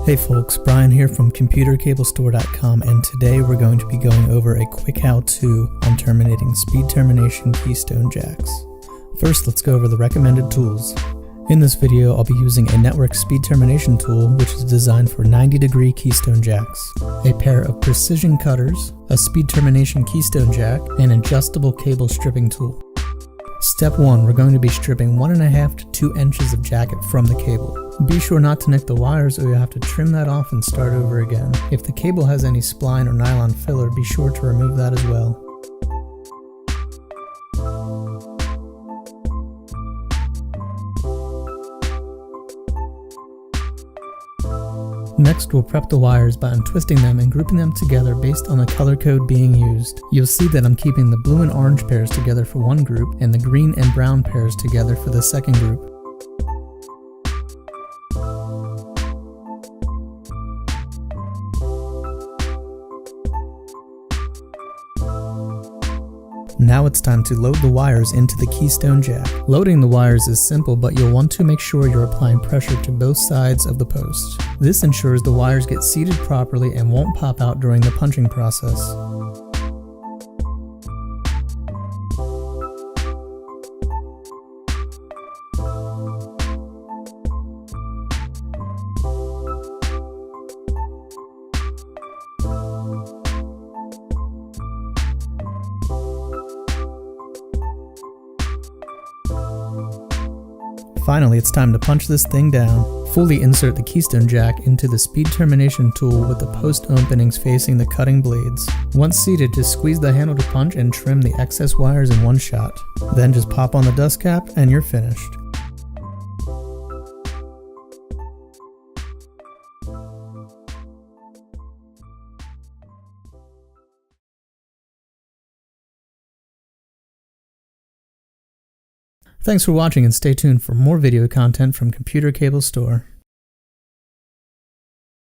Hey folks, Brian here from computercablestore.com, and today we're going to be going over a quick how-to on terminating speed termination keystone jacks. First, let's go over the recommended tools. In this video, I'll be using a Networx speed termination tool which is designed for 90-degree keystone jacks, a pair of precision cutters, a speed termination keystone jack, and an adjustable cable stripping tool. Step 1, we're going to be stripping 1.5 to 2 inches of jacket from the cable. Be sure not to nick the wires or you'll have to trim that off and start over again. If the cable has any spline or nylon filler, be sure to remove that as well. Next, we'll prep the wires by untwisting them and grouping them together based on the color code being used. You'll see that I'm keeping the blue and orange pairs together for one group and the green and brown pairs together for the second group. Now it's time to load the wires into the keystone jack. Loading the wires is simple, but you'll want to make sure you're applying pressure to both sides of the post. This ensures the wires get seated properly and won't pop out during the punching process. Finally, it's time to punch this thing down. Fully insert the keystone jack into the speed termination tool with the post openings facing the cutting blades. Once seated, just squeeze the handle to punch and trim the excess wires in one shot. Then just pop on the dust cap and you're finished. Thanks for watching and stay tuned for more video content from Computer Cable Store.